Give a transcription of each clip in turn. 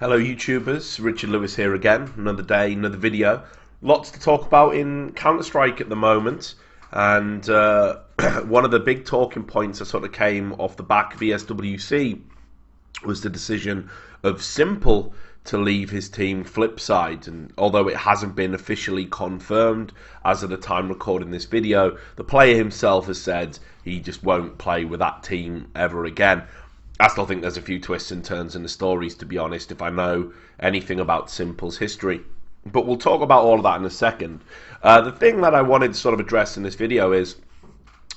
Hello YouTubers, Richard Lewis here again, another day, another video. Lots to talk about in Counter-Strike at the moment, and one of the big talking points that sort of came off the back of ESWC was the decision of s1mple to leave his team Flipside. And although it hasn't been officially confirmed as of the time recording this video, the player himself has said he just won't play with that team ever again. I still think there's a few twists and turns in the stories, to be honest, if I know anything about s1mple's history. But we'll talk about all of that in a second. The thing that I wanted to sort of address in this video is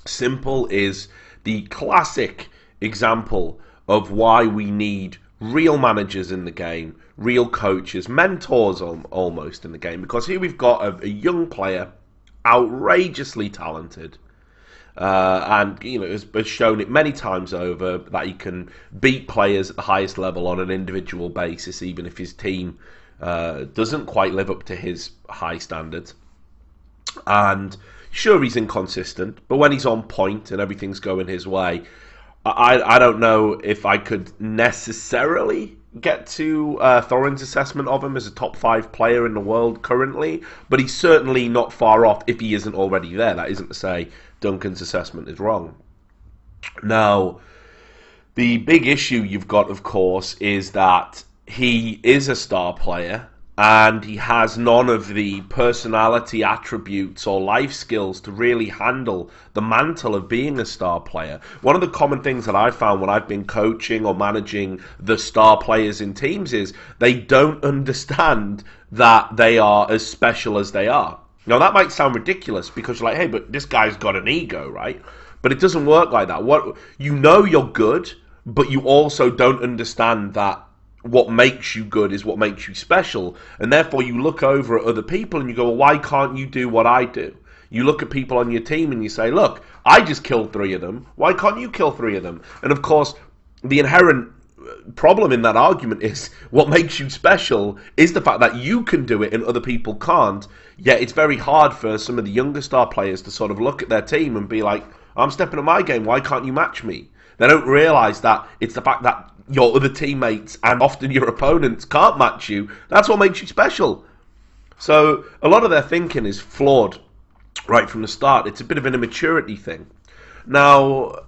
s1mple is the classic example of why we need real managers in the game, real coaches, mentors almost in the game. Because here we've got a young player, outrageously talented, and has shown it many times over that he can beat players at the highest level on an individual basis, even if his team doesn't quite live up to his high standards. And sure, he's inconsistent, but when he's on point and everything's going his way, I don't know if I could necessarily get to Thorin's assessment of him as a top 5 player in the world currently, but he's certainly not far off if he isn't already there. That isn't to say Duncan's assessment is wrong. Now, the big issue you've got, of course, is that he is a star player and he has none of the personality attributes or life skills to really handle the mantle of being a star player. One of the common things that I've found when I've been coaching or managing the star players in teams is they don't understand that they are as special as they are. Now, that might sound ridiculous because you're like, hey, but this guy's got an ego, right? But it doesn't work like that. You're good, but you also don't understand that what makes you good is what makes you special. And therefore, you look over at other people and you go, well, why can't you do what I do? You look at people on your team and you say, look, I just killed 3 of them. Why can't you kill 3 of them? And of course, the inherent problem in that argument is what makes you special is the fact that you can do it and other people can't. Yet it's very hard for some of the younger star players to sort of look at their team and be like, I'm stepping up my game, why can't you match me? They don't realise that it's the fact that your other teammates and often your opponents can't match you. That's what makes you special. So a lot of their thinking is flawed right from the start. It's a bit of an immaturity thing. Now,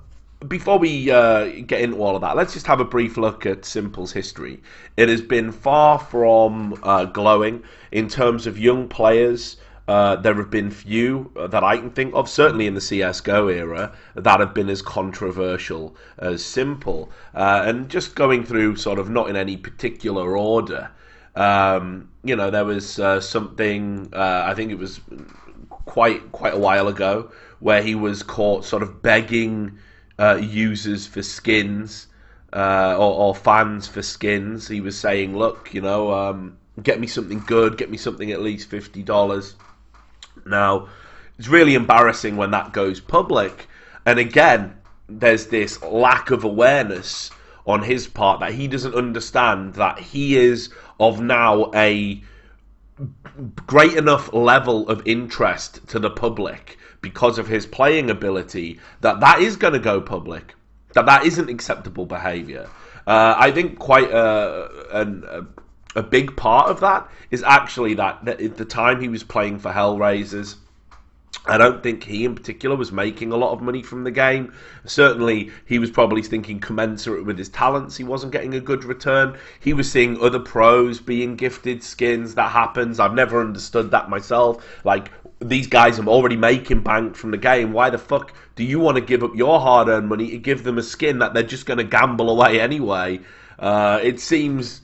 before we get into all of that, let's just have a brief look at s1mple's history. It has been far from glowing in terms of young players. There have been few that I can think of, certainly in the CSGO era, that have been as controversial as s1mple. And just going through sort of not in any particular order, there was something, I think it was quite a while ago, where he was caught sort of begging users for skins or fans for skins. He was saying, look, get me something good, get me something at least $50. Now, it's really embarrassing when that goes public. And again, there's this lack of awareness on his part that he doesn't understand that he is of now a great enough level of interest to the public because of his playing ability that is going to go public, that isn't acceptable behavior. I think quite a big part of that is actually that at the time he was playing for Hellraisers, I don't think he in particular was making a lot of money from the game. Certainly, he was probably thinking commensurate with his talents, he wasn't getting a good return. He was seeing other pros being gifted skins. That happens. I've never understood that myself. Like, these guys are already making bank from the game. Why the fuck do you want to give up your hard-earned money to give them a skin that they're just going to gamble away anyway? It seems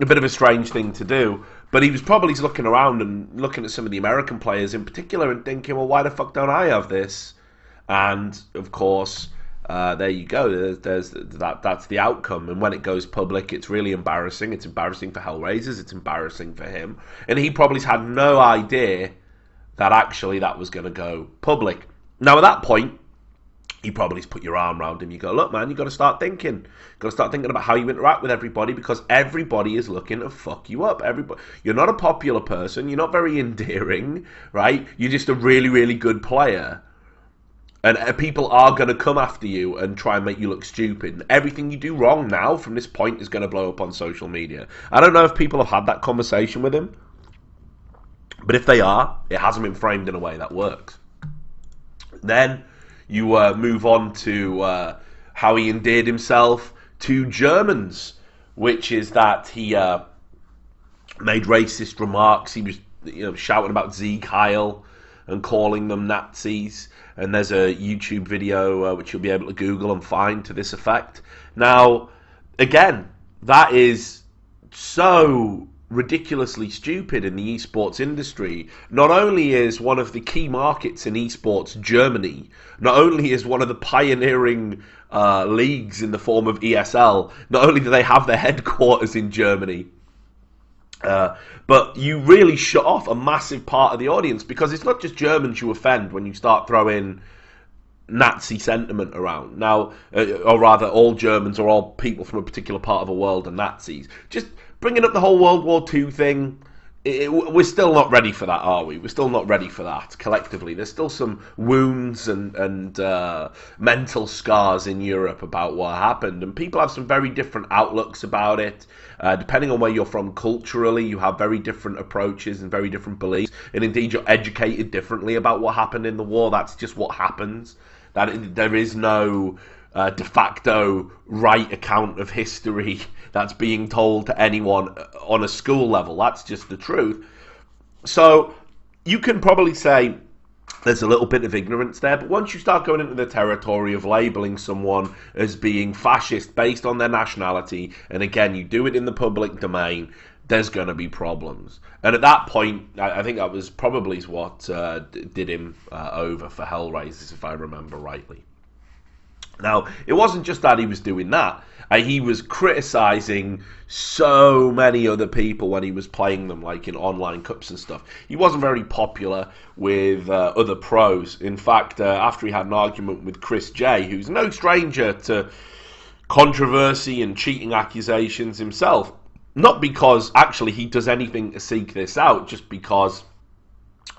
a bit of a strange thing to do. But he was probably looking around and looking at some of the American players in particular and thinking, well, why the fuck don't I have this? And, of course, there you go. That's the outcome. And when it goes public, it's really embarrassing. It's embarrassing for Hellraisers. It's embarrassing for him. And he probably had no idea that actually that was going to go public. Now, at that point, you probably put your arm around him. You go, look, man, you got to start thinking. You've got to start thinking about how you interact with everybody, because everybody is looking to fuck you up. You're not a popular person. You're not very endearing, right? You're just a really, really good player. And people are going to come after you and try and make you look stupid. And everything you do wrong now from this point is going to blow up on social media. I don't know if people have had that conversation with him, but if they are, it hasn't been framed in a way that works. Then you move on to how he endeared himself to Germans, which is that he made racist remarks. He was shouting about Sieg Heil and calling them Nazis. And there's a YouTube video which you'll be able to Google and find to this effect. Now, again, that is so ridiculously stupid in the esports industry. Not only is one of the key markets in esports Germany, not only is one of the pioneering leagues in the form of ESL, not only do they have their headquarters in Germany, but you really shut off a massive part of the audience, because it's not just Germans you offend when you start throwing Nazi sentiment around. Now, or rather, all Germans or all people from a particular part of the world are Nazis. Just bringing up the whole World War II thing, we're still not ready for that, are we? We're still not ready for that, collectively. There's still some wounds and mental scars in Europe about what happened, and people have some very different outlooks about it. Depending on where you're from culturally, you have very different approaches and very different beliefs, and indeed you're educated differently about what happened in the war. That's just what happens. There is no de facto right account of history that's being told to anyone on a school level. That's just the truth. So you can probably say there's a little bit of ignorance there, but once you start going into the territory of labeling someone as being fascist based on their nationality, and again, you do it in the public domain, there's going to be problems. And at that point, I think that was probably what did him over for Hellraisers, if I remember rightly. Now, it wasn't just that he was doing that. He was criticising so many other people when he was playing them, like in online cups and stuff. He wasn't very popular with other pros. In fact, after he had an argument with Chris J, who's no stranger to controversy and cheating accusations himself, not because actually he does anything to seek this out, just because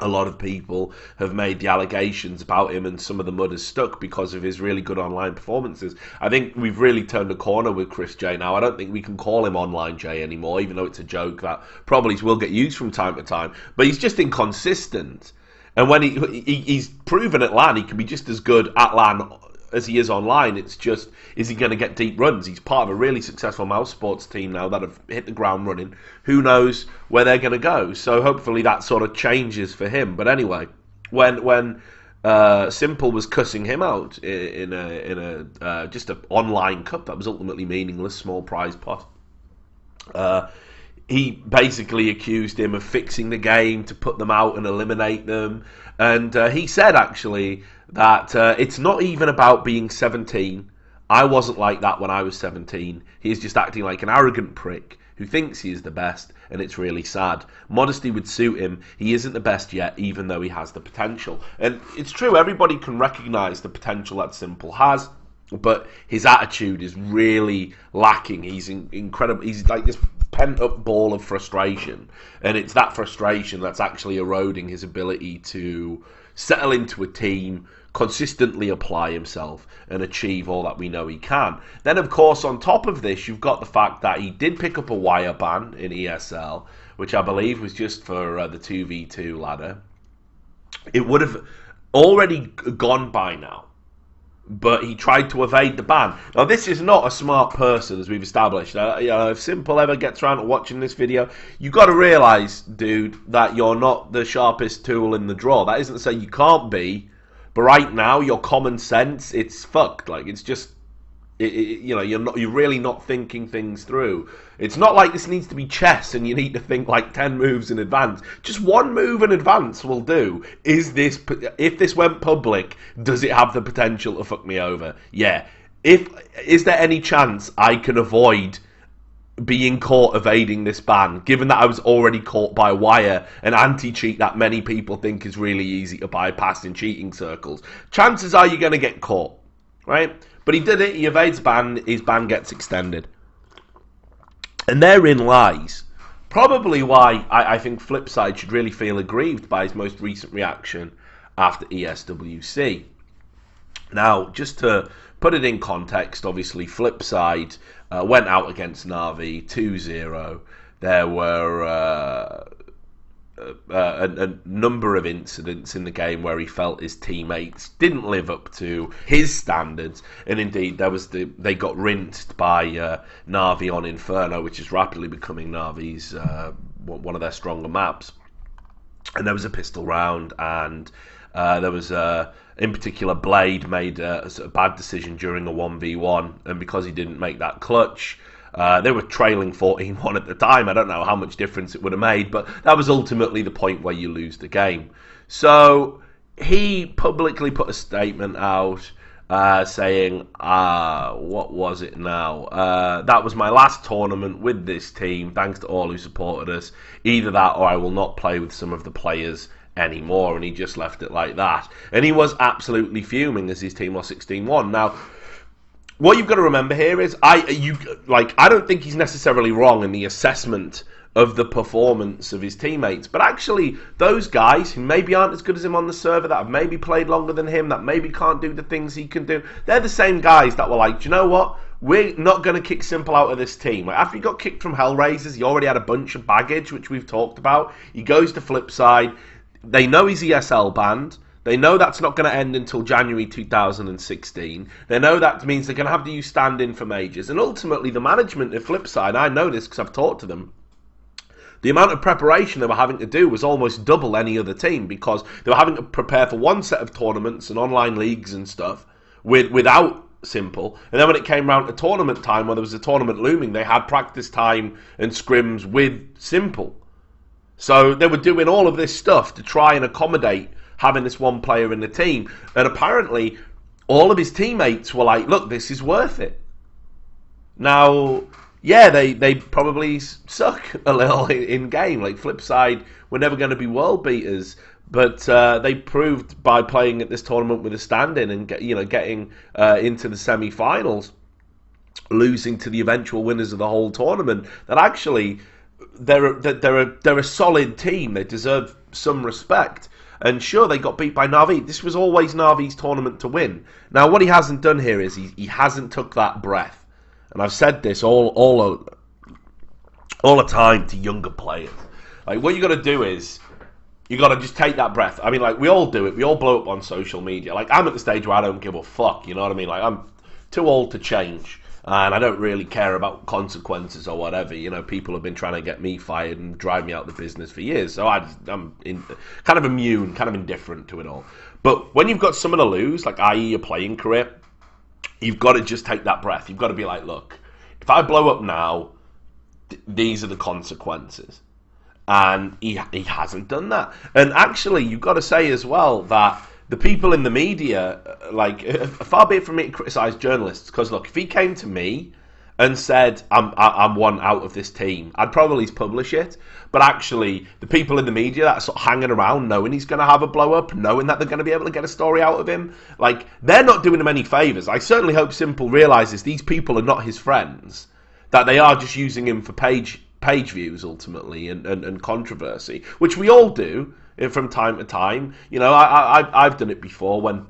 a lot of people have made the allegations about him and some of the mud has stuck because of his really good online performances. I think we've really turned a corner with Chris J now. I don't think we can call him Online J anymore, even though it's a joke that probably will get used from time to time. But he's just inconsistent. And when he's proven at LAN, he can be just as good at LAN as he is online. It's just, is he going to get deep runs? He's part of a really successful mouse sports team now that have hit the ground running. Who knows where they're going to go? So hopefully that sort of changes for him. But anyway, when s1mple was cussing him out in a just an online cup that was ultimately meaningless, small prize pot, he basically accused him of fixing the game to put them out and eliminate them. And he said, actually, that it's not even about being 17. I wasn't like that when I was 17. He's just acting like an arrogant prick who thinks he is the best, and it's really sad. Modesty would suit him. He isn't the best yet, even though he has the potential. And it's true, everybody can recognise the potential that s1mple has, but his attitude is really lacking. He's incredible. He's like this pent-up ball of frustration, and it's that frustration that's actually eroding his ability to settle into a team, consistently apply himself, and achieve all that we know he can. Then, of course, on top of this, you've got the fact that he did pick up a wire ban in ESL, which I believe was just for the 2v2 ladder. It would have already gone by now, but he tried to evade the ban. Now, this is not a smart person, as we've established. If s1mple ever gets around to watching this video, you've got to realise, dude, that you're not the sharpest tool in the drawer. That isn't to say you can't be, but right now, your common sense, it's fucked. Like, it's just, you're really not thinking things through. It's not like this needs to be chess and you need to think like 10 moves in advance. Just one move in advance will do. If this went public, does it have the potential to fuck me over? Yeah. Is there any chance I can avoid being caught evading this ban, given that I was already caught by wire, an anti-cheat that many people think is really easy to bypass in cheating circles? Chances are you're going to get caught, right? But he did it, he evades ban, his ban gets extended. And therein lies probably why I think Flipside should really feel aggrieved by his most recent reaction after ESWC. Now, just to put it in context, obviously, Flipside went out against Na'Vi 2-0. There were a number of incidents in the game where he felt his teammates didn't live up to his standards, and indeed they got rinsed by Na'Vi on Inferno, which is rapidly becoming Na'Vi's one of their stronger maps. And there was a pistol round, and there was in particular Blade made a bad decision during a 1v1, and because he didn't make that clutch, they were trailing 14-1 at the time. I don't know how much difference it would have made, but that was ultimately the point where you lose the game. So he publicly put a statement out saying, what was it now? That was my last tournament with this team. Thanks to all who supported us. Either that or I will not play with some of the players anymore. And he just left it like that. And he was absolutely fuming as his team lost 16-1. Now, what you've got to remember here is I don't think he's necessarily wrong in the assessment of the performance of his teammates, but actually those guys who maybe aren't as good as him on the server, that have maybe played longer than him, that maybe can't do the things he can do, they're the same guys that were like, do you know what? We're not going to kick s1mple out of this team. Like, after he got kicked from Hellraisers, he already had a bunch of baggage, which we've talked about. He goes to Flipside. They know he's ESL banned. They know that's not going to end until January 2016. They know that means they're going to have to use stand-in for majors. And ultimately, the management of Flipside, I know this because I've talked to them, the amount of preparation they were having to do was almost double any other team, because they were having to prepare for one set of tournaments and online leagues and stuff without s1mple. And then when it came around to tournament time, when there was a tournament looming, they had practice time and scrims with s1mple. So they were doing all of this stuff to try and accommodate having this one player in the team. And apparently, all of his teammates were like, look, this is worth it. Now, yeah, they probably suck a little in game. Like, Flipside were never going to be world beaters, but they proved by playing at this tournament with a stand-in and getting into the semi-finals, losing to the eventual winners of the whole tournament, that actually they're a solid team. They deserve some respect. And sure, they got beat by Na'Vi. This was always Na'Vi's tournament to win. Now, what he hasn't done here is he hasn't took that breath. And I've said this all the time to younger players. Like, what you got to do is you got to just take that breath. I mean, like, we all do it. We all blow up on social media. Like, I'm at the stage where I don't give a fuck. You know what I mean? Like, I'm too old to change. And I don't really care about consequences or whatever. You know, people have been trying to get me fired and drive me out of the business for years. So I'm kind of immune, kind of indifferent to it all. But when you've got someone to lose, like, i.e. your playing career, you've got to just take that breath. You've got to be like, look, if I blow up now, these are the consequences. And he hasn't done that. And actually, you've got to say as well that the people in the media, like, far be it from me to criticise journalists, because look, if he came to me and said, I'm one out of this team, I'd probably publish it. But actually, the people in the media that are sort of hanging around, knowing he's going to have a blow-up, knowing that they're going to be able to get a story out of him, like, they're not doing him any favours. I certainly hope s1mple realises these people are not his friends, that they are just using him for page views, ultimately, and controversy, which we all do from time to time. You know, I've done it before when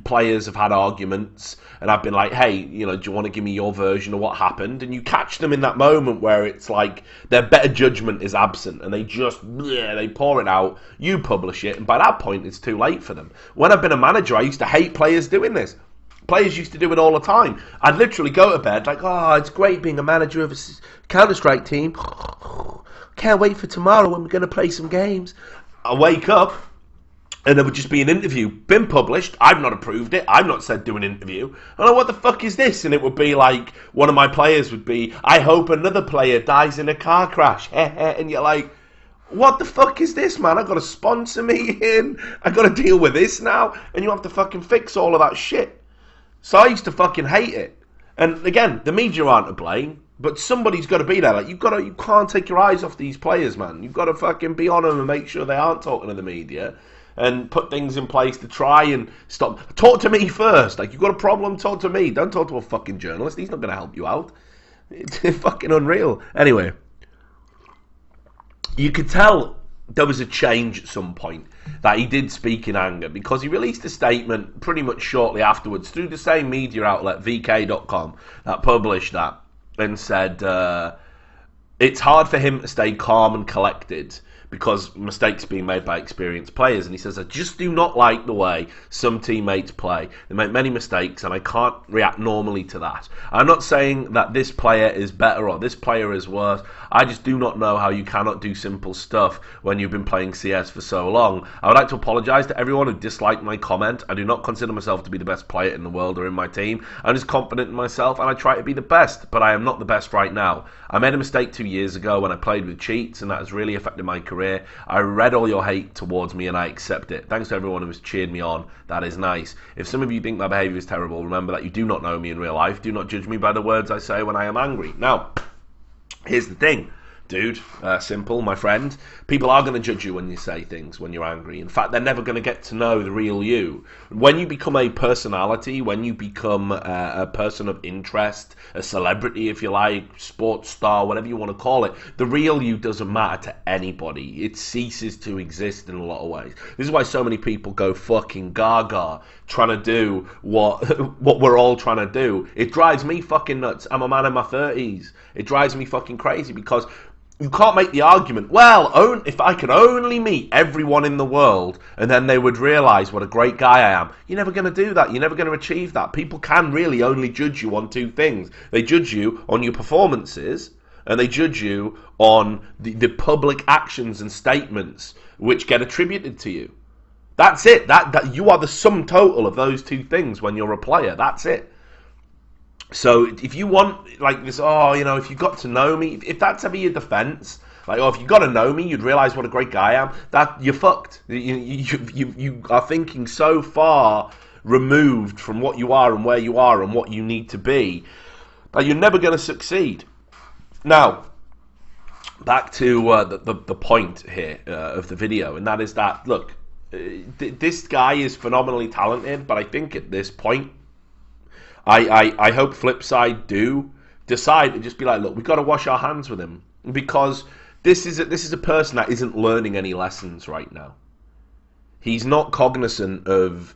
players have had arguments and I've been like, hey, you know, do you want to give me your version of what happened? And you catch them in that moment where it's like their better judgment is absent and they just, they pour it out, you publish it, and by that point it's too late for them. When I've been a manager, I used to hate players doing this. Players used to do it all the time. I'd literally go to bed like, oh, it's great being a manager of a Counter-Strike team. Can't wait for tomorrow when we're going to play some games. I wake up and there would just be an interview, been published, I've not approved it, I've not said do an interview. I'm like, what the fuck is this? And it would be like, one of my players would be, I hope another player dies in a car crash. And you're like, what the fuck is this, man? I got a sponsor meeting, I got to deal with this now, and you have to fucking fix all of that shit. So I used to fucking hate it. And again, the media aren't to blame, but somebody's got to be there. Like, you can't take your eyes off these players, man. You've got to fucking be on them and make sure they aren't talking to the media, and put things in place to try and stop. Talk to me first. Like, you've got a problem, talk to me. Don't talk to a fucking journalist. He's not going to help you out. It's fucking unreal. Anyway, you could tell there was a change at some point, that he did speak in anger, because he released a statement pretty much shortly afterwards through the same media outlet, VK.com, that published that, and said it's hard for him to stay calm and collected because mistakes are being made by experienced players. And he says, I just do not like the way some teammates play. They make many mistakes and I can't react normally to that. I'm not saying that this player is better or this player is worse. I just do not know how you cannot do simple stuff when you've been playing CS for so long. I would like to apologise to everyone who disliked my comment. I do not consider myself to be the best player in the world or in my team. I'm just confident in myself and I try to be the best, but I am not the best right now. I made a mistake 2 years ago when I played with cheats, and that has really affected my career. I read all your hate towards me and I accept it. Thanks to everyone who has cheered me on. That is nice. If some of you think my behaviour is terrible, remember that you do not know me in real life. Do not judge me by the words I say when I am angry. Now, here's the thing, dude, Simple, my friend. People are going to judge you when you say things when you're angry. In fact, they're never going to get to know the real you. When you become a personality, when you become a person of interest, a celebrity, if you like, sports star, whatever you want to call it, the real you doesn't matter to anybody. It ceases to exist in a lot of ways. This is why so many people go fucking gaga trying to do what we're all trying to do. It drives me fucking nuts. I'm a man in my 30s. It drives me fucking crazy because you can't make the argument, well, if I could only meet everyone in the world and then they would realise what a great guy I am. You're never going to do that. You're never going to achieve that. People can really only judge you on two things. They judge you on your performances and they judge you on the public actions and statements which get attributed to you. That's it. That you are the sum total of those two things when you're a player. That's it. So if you want, like this, if you got to know me, if that's ever your defense, like, if you got to know me, you'd realize what a great guy I am, that you're fucked. You are thinking so far removed from what you are and where you are and what you need to be that you're never going to succeed. Now, back to the point here of the video, and that is that, look, this guy is phenomenally talented, but I think at this point, I hope Flipside do decide to just be like, look, we've got to wash our hands with him, because this is a person that isn't learning any lessons right now. He's not cognizant of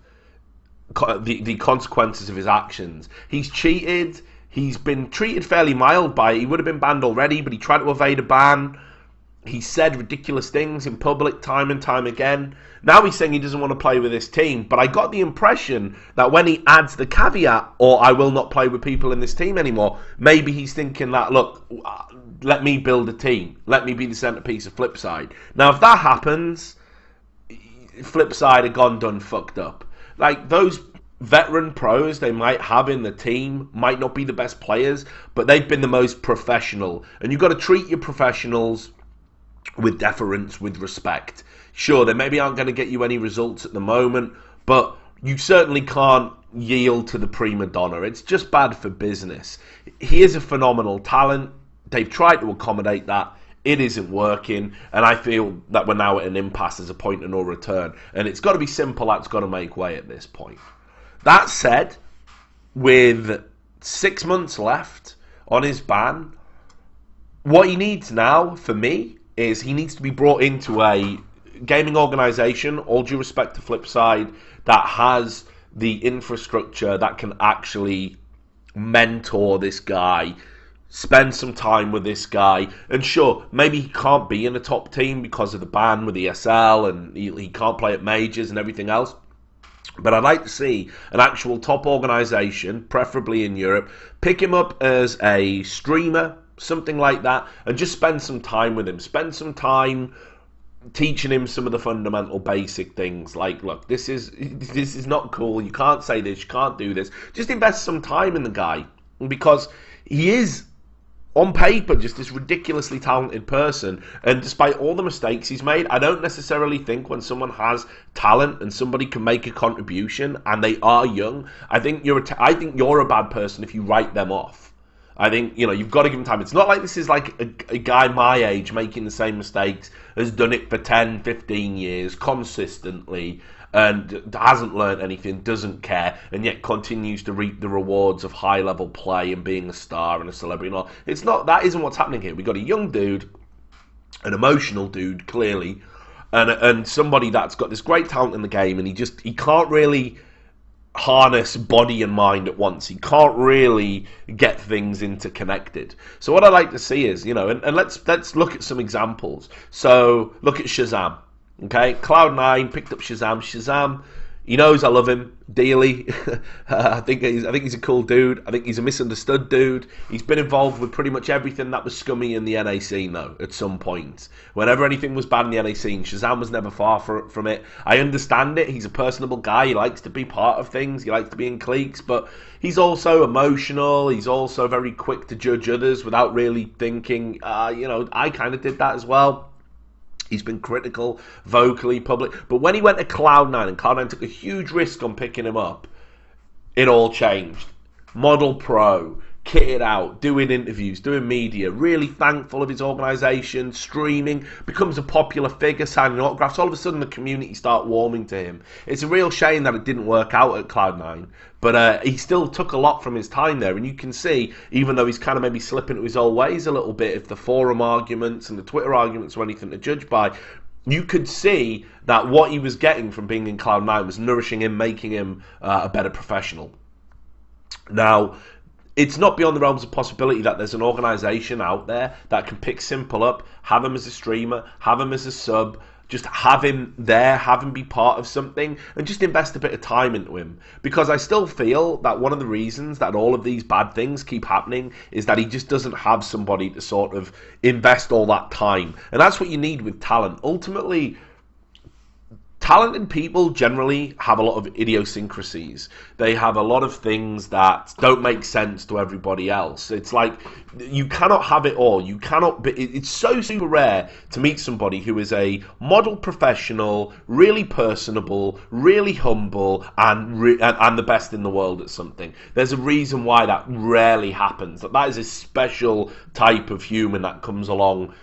the consequences of his actions. He's cheated. He's been treated fairly mild by it. He would have been banned already, but he tried to evade a ban. He said ridiculous things in public time and time again. Now he's saying he doesn't want to play with this team. But I got the impression that when he adds the caveat, or I will not play with people in this team anymore, maybe he's thinking that, look, let me build a team. Let me be the centerpiece of Flipside. Now, if that happens, Flipside are gone done fucked up. Like, those veteran pros they might have in the team might not be the best players, but they've been the most professional. And you've got to treat your professionals with deference, with respect. Sure, they maybe aren't going to get you any results at the moment, but you certainly can't yield to the prima donna. It's just bad for business. He is a phenomenal talent. They've tried to accommodate that. It isn't working, and I feel that we're now at an impasse as a point of no return. And it's got to be Simple that's got to make way at this point. That said, with 6 months left on his ban, what he needs now, for me, is he needs to be brought into a gaming organisation, all due respect to Flipside, that has the infrastructure that can actually mentor this guy, spend some time with this guy. And sure, maybe he can't be in a top team because of the ban with ESL, and he can't play at majors and everything else. But I'd like to see an actual top organisation, preferably in Europe, pick him up as a streamer, something like that, and just spend some time with him. Spend some time teaching him some of the fundamental basic things, like, look, this is not cool, you can't say this, you can't do this. Just invest some time in the guy, because he is, on paper, just this ridiculously talented person, and despite all the mistakes he's made, I don't necessarily think when someone has talent and somebody can make a contribution and they are young, I think you're a bad person if you write them off. I think, you've got to give him time. It's not like this is like a guy my age making the same mistakes, has done it for 10, 15 years consistently, and hasn't learned anything, doesn't care, and yet continues to reap the rewards of high-level play and being a star and a celebrity and all. That isn't what's happening here. We've got a young dude, an emotional dude, clearly, and somebody that's got this great talent in the game, and he can't really harness body and mind at once. He can't really get things interconnected. So what I like to see is, and let's look at some examples. So look at Shazam. Okay, Cloud9 picked up Shazam. Shazam, he knows I love him dearly. I think he's a cool dude. I think he's a misunderstood dude. He's been involved with pretty much everything that was scummy in the NA scene, though, at some point. Whenever anything was bad in the NA scene, Shazam was never far from it. I understand it. He's a personable guy. He likes to be part of things. He likes to be in cliques, but he's also emotional. He's also very quick to judge others without really thinking, I kind of did that as well. He's been critical, vocally, public. But when he went to Cloud9, and Cloud9 took a huge risk on picking him up, it all changed. Model pro, kitted out, doing interviews, doing media, really thankful of his organisation, streaming, becomes a popular figure, signing autographs. All of a sudden, the community start warming to him. It's a real shame that it didn't work out at Cloud9. But he still took a lot from his time there. And you can see, even though he's kind of maybe slipping to his old ways a little bit, if the forum arguments and the Twitter arguments were anything to judge by, you could see that what he was getting from being in Cloud9 was nourishing him, making him a better professional. Now, it's not beyond the realms of possibility that there's an organisation out there that can pick S1mple up, have him as a streamer, have him as a sub, just have him there, have him be part of something, and just invest a bit of time into him. Because I still feel that one of the reasons that all of these bad things keep happening is that he just doesn't have somebody to sort of invest all that time. And that's what you need with talent. Ultimately, talented people generally have a lot of idiosyncrasies. They have a lot of things that don't make sense to everybody else. It's like you cannot have it all. You cannot. It's so super rare to meet somebody who is a model professional, really personable, really humble, and the best in the world at something. There's a reason why that rarely happens. That is a special type of human that comes along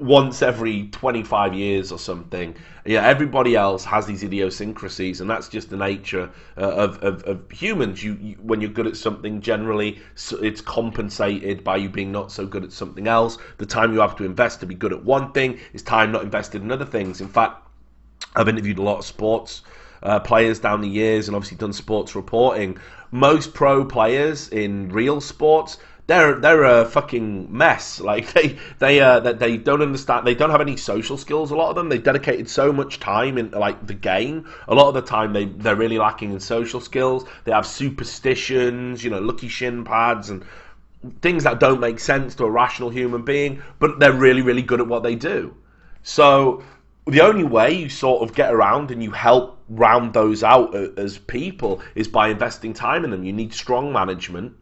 once every 25 years or something. Yeah, everybody else has these idiosyncrasies, and that's just the nature of humans. You when you're good at something, generally it's compensated by you being not so good at something else. The time you have to invest to be good at one thing is time not invested in other things. In fact, I've interviewed a lot of sports players down the years, and obviously done sports reporting. Most pro players in real sports, they're a fucking mess. Like they don't understand. They don't have any social skills. A lot of them. They dedicated so much time into like the game. A lot of the time they're really lacking in social skills. They have superstitions, lucky shin pads and things that don't make sense to a rational human being. But they're really, really good at what they do. So the only way you sort of get around and you help round those out as people is by investing time in them. You need strong management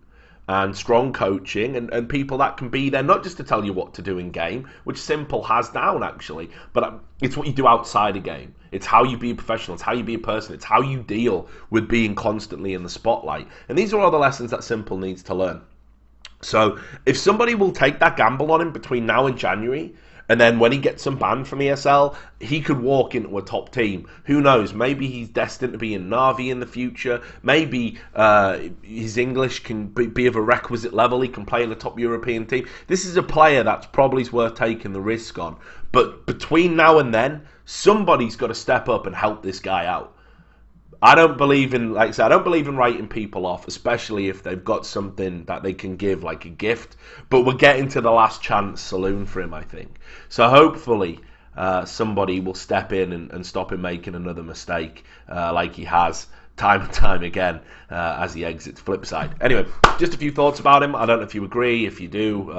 and strong coaching and people that can be there not just to tell you what to do in game, which S1mple has down actually, but it's what you do outside a game. It's how you be a professional, it's how you be a person, it's how you deal with being constantly in the spotlight. And these are all the lessons that S1mple needs to learn. So if somebody will take that gamble on him between now and January, and then when he gets unbanned from ESL, he could walk into a top team. Who knows? Maybe he's destined to be in Na'Vi in the future. Maybe his English can be of a requisite level. He can play in a top European team. This is a player that's probably worth taking the risk on. But between now and then, somebody's got to step up and help this guy out. I don't believe in, like I said, I don't believe in writing people off, especially if they've got something that they can give, like a gift. But we're getting to the last chance saloon for him, I think. So hopefully somebody will step in and stop him making another mistake like he has time and time again as he exits Flipside. Anyway, just a few thoughts about him. I don't know if you agree. If you do,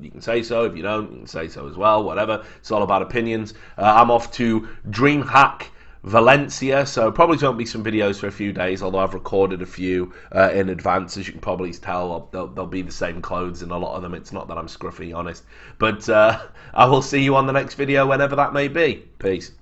you can say so. If you don't, you can say so as well. Whatever. It's all about opinions. I'm off to DreamHack Valencia, so probably won't be some videos for a few days, although I've recorded a few in advance. As you can probably tell, they'll be the same clothes in a lot of them. It's not that I'm scruffy, honest. But I will see you on the next video, whenever that may be. Peace.